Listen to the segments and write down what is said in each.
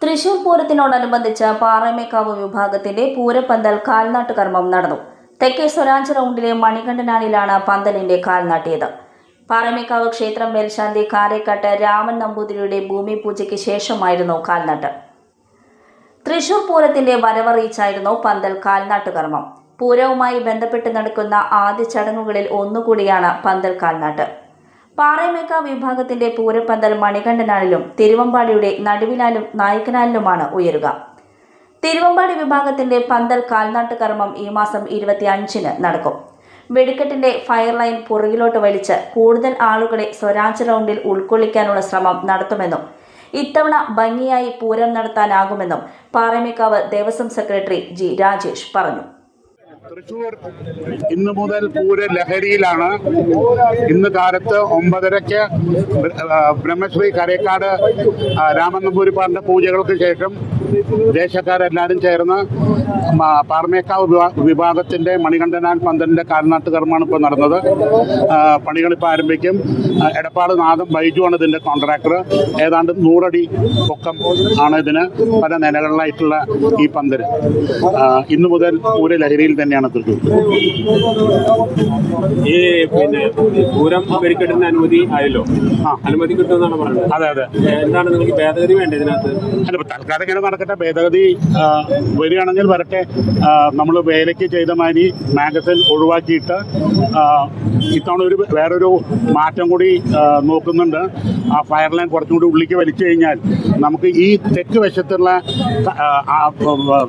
തൃശൂർ പൂരത്തിനോടനുബന്ധിച്ച് പാറമേക്കാവ് വിഭാഗത്തിന്റെ പൂരപ്പന്തൽ കാൽനാട്ട് കർമ്മം നടന്നു. തെക്കേ സ്വരാജ് റൗണ്ടിലെ മണികണ്ഠനാലിലാണ് പന്തലിന്റെ കാൽനാട്ടിയത്. പാറമേക്കാവ് ക്ഷേത്രം മേൽശാന്തി കാരേക്കാട്ട് രാമൻ നമ്പൂതിരിയുടെ ഭൂമി പൂജയ്ക്ക് ശേഷമായിരുന്നു കാൽനാട്ട്. തൃശൂർ പൂരത്തിന്റെ വരവറിയിച്ചായിരുന്നു പന്തൽ കാൽനാട്ട് കർമ്മം. പൂരവുമായി ബന്ധപ്പെട്ട് നടക്കുന്ന ആദ്യ ചടങ്ങുകളിൽ ഒന്നുകൂടിയാണ് പന്തൽ കാൽനാട്ട്. പാറമേക്കാവ് വിഭാഗത്തിന്റെ പൂരപ്പന്തൽ മണികണ്ഠനാലിലും തിരുവമ്പാടിയുടെ നടുവിലാലും നായ്ക്കനാലിലുമാണ് ഉയരുക. തിരുവമ്പാടി വിഭാഗത്തിന്റെ പന്തൽ കാൽനാട്ട് കർമ്മം ഈ മാസം 25-ന് നടക്കും. വെടിക്കെട്ടിന്റെ ഫയർ ലൈൻ പുറകിലോട്ട് വലിച്ച് കൂടുതൽ ആളുകളെ സ്വരാജ് റൗണ്ടിൽ ഉൾക്കൊള്ളിക്കാനുള്ള ശ്രമം നടത്തുമെന്നും ഇത്തവണ ഭംഗിയായി പൂരം നടത്താനാകുമെന്നും പാറമേക്കാവ് ദേവസ്വം സെക്രട്ടറി ജി രാജേഷ് പറഞ്ഞു. തൃശൂർ ഇന്ന് മുതൽ പൂര ലഹരിയിലാണ്. ഇന്ന് കാലത്ത് 9:30-ക്ക് ബ്രഹ്മശ്രീ കരേക്കാട് രാമൻ നമ്പൂതിരിപ്പാടിന്റെ പൂജകൾക്ക് ശേഷം ദേശക്കാരെല്ലാവരും ചേർന്ന് പാറമേക്കാവ് വിഭാഗത്തിന്റെ മണികണ്ഠനാൽ പന്തലിന്റെ കാൽനാട്ട് കർമ്മമാണ് ഇപ്പോൾ നടന്നത്. പണികളിപ്പോൾ ആരംഭിക്കും. എടപ്പാട് നാദം ബൈജുവാണ് ഇതിന്റെ കോൺട്രാക്ടർ. ഏതാണ്ട് 100 അടി പൊക്കം ആണ് ഇതിന്. പല നിലകളിലായിട്ടുള്ള ഈ പന്തൽ ഇന്നു മുതൽ പൂര ലഹരിയിൽ തന്നെയാണ് തൃശ്ശൂർ. ഈ പൂരം വെടിക്കെട്ടിന് അനുമതി ആയല്ലോ, അനുമതി കിട്ടുമെന്നാണ് പറയുന്നത്. അതെ അതെ. എന്താണ് നിങ്ങൾക്ക് ഭേദഗതി വേണ്ടത് ഇതിനകത്ത്? അല്ല, തൽക്കാലം ഇങ്ങനെ നടക്കട്ടെ. ഭേദഗതി വരികയാണെങ്കിൽ വരട്ടെ. നമ്മൾ വേലയ്ക്ക് ചെയ്ത മാതിരി മാഗസിൻ ഒഴിവാക്കിയിട്ട് ഇത്തവണ വേറൊരു മാറ്റം കൂടി നോക്കുന്നുണ്ട്. ആ ഫയർ ലൈൻ കുറച്ചും കൂടി ഉള്ളിലേക്ക് വലിച്ചു കഴിഞ്ഞാൽ നമുക്ക് ഈ തെക്ക് വശത്തുള്ള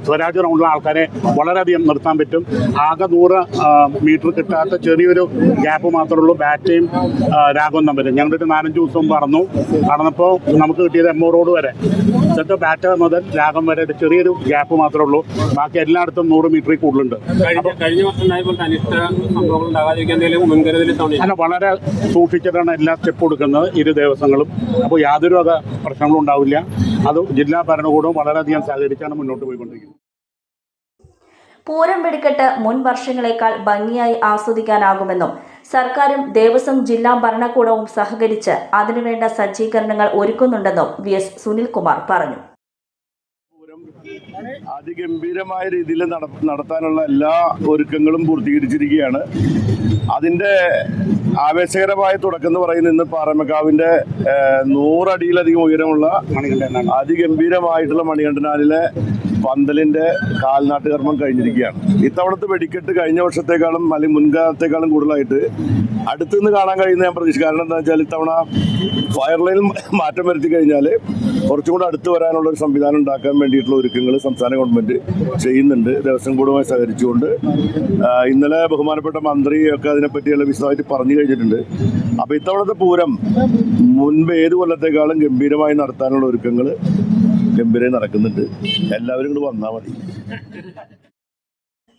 സ്വരാജ് റൗണ്ടിലെ ആൾക്കാരെ വളരെയധികം നിർത്താൻ പറ്റും. ആകെ 100 മീറ്റർ കിട്ടാത്ത ചെറിയൊരു ഗ്യാപ്പ് മാത്രമേ ഉള്ളൂ ബാറ്റയും രാഘവൻ നമ്പരും. ഞങ്ങളൊരു 4-5 ദിവസം നടന്നപ്പോൾ നമുക്ക് കിട്ടിയത് എമ്മോ റോഡ് വരെ. എന്നിട്ട് ബാറ്റ മുതൽ രാഘവൻ വരെ ചെറിയൊരു ഗ്യാപ്പ് മാത്രമേ ഉള്ളൂ. ബാക്കി എല്ലായിടത്തും 100 മീറ്ററിൽ കൂടുതലുണ്ട്. അല്ല, വളരെ സൂക്ഷിച്ചിട്ടാണ് എല്ലാ സ്റ്റെപ്പ് കൊടുക്കുന്നത് ഇരു ദേവസ്വങ്ങളും. അപ്പോൾ യാതൊരു വക പ്രശ്നങ്ങളും ഉണ്ടാവില്ല. അത് ജില്ലാ ഭരണകൂടവും വളരെയധികം സഹകരിച്ചാണ് മുന്നോട്ട് പോയിക്കൊണ്ടിരിക്കുന്നത്. പൂരം വെടിക്കെട്ട് മുൻ വർഷങ്ങളെക്കാൾ ഭംഗിയായി ആസ്വദിക്കാനാകുമെന്നും സർക്കാരും ദേവസ്വം ജില്ലാ ഭരണകൂടവും സഹകരിച്ച് അതിനുവേണ്ട സജ്ജീകരണങ്ങൾ ഒരുക്കുന്നുണ്ടെന്നും VS സുനിൽകുമാർ പറഞ്ഞു. അതിഗംഭീരമായ രീതിയിൽ നടത്താനുള്ള എല്ലാ ഒരുക്കങ്ങളും പൂർത്തീകരിച്ചിരിക്കുകയാണ്. അതിന്റെ ആവേശകരമായ തുടക്കം എന്ന് പറയുന്നത് ഇന്ന് പാറമേക്കാവിന്റെ 100 അടിയിലധികം ഉയരമുള്ള അതിഗംഭീരമായിട്ടുള്ള മണികണ്ഠനാലിലെ പന്തലിന്റെ കാൽനാട്ട് കർമ്മം കഴിഞ്ഞിരിക്കുകയാണ്. ഇത്തവണത്തെ വെടിക്കെട്ട് കഴിഞ്ഞ വർഷത്തെക്കാളും അല്ലെങ്കിൽ മുൻകാലത്തെക്കാളും കൂടുതലായിട്ട് അടുത്തുനിന്ന് കാണാൻ കഴിയുന്ന ഞാൻ പ്രതീക്ഷിച്ചു. കാരണം എന്താ വെച്ചാൽ ഇത്തവണ ഫയർ ലൈനിൽ മാറ്റം വരുത്തി കഴിഞ്ഞാൽ കുറച്ചും കൂടെ അടുത്ത് വരാനുള്ള ഒരു സംവിധാനം ഉണ്ടാക്കാൻ വേണ്ടിയിട്ടുള്ള ഒരുക്കങ്ങൾ സംസ്ഥാന ഗവൺമെന്റ് ചെയ്യുന്നുണ്ട്, ദേവസ്വം ബോർഡുമായി സഹകരിച്ചുകൊണ്ട്. ഇന്നലെ ബഹുമാനപ്പെട്ട മന്ത്രിയൊക്കെ അതിനെപ്പറ്റിയുള്ള വിശദമായിട്ട് പറഞ്ഞു കഴിഞ്ഞിട്ടുണ്ട്. അപ്പോൾ ഇത്തവണത്തെ പൂരം മുൻപ് ഏത് കൊല്ലത്തെക്കാളും ഗംഭീരമായി നടത്താനുള്ള ഒരുക്കങ്ങൾ ഗംഭീരമായി നടക്കുന്നുണ്ട്. എല്ലാവരും കൂടെ വന്നാൽ മതി.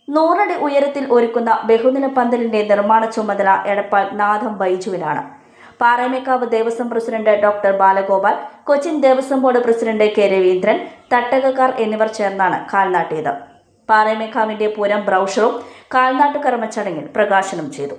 100 അടി ഉയരത്തിൽ ഒരുക്കുന്ന ബഹുനില പന്തലിന്റെ നിർമ്മാണ ചുമതല എടപ്പാൾ നാദം ബൈജുവിനാണ്. Paramekkavu Devaswom president doctor Balagopal, Cochin Devaswom board president K Raveendran, തട്ടകക്കാർ എന്നിവർ ചേർന്നാണ് കാൽനാട്ടിയത്. പാറമേക്കാവിന്റെ പൂരം ബ്രൗഷറും കാൽനാട്ട് കർമ്മ ചടങ്ങിൽ പ്രകാശനം ചെയ്തു.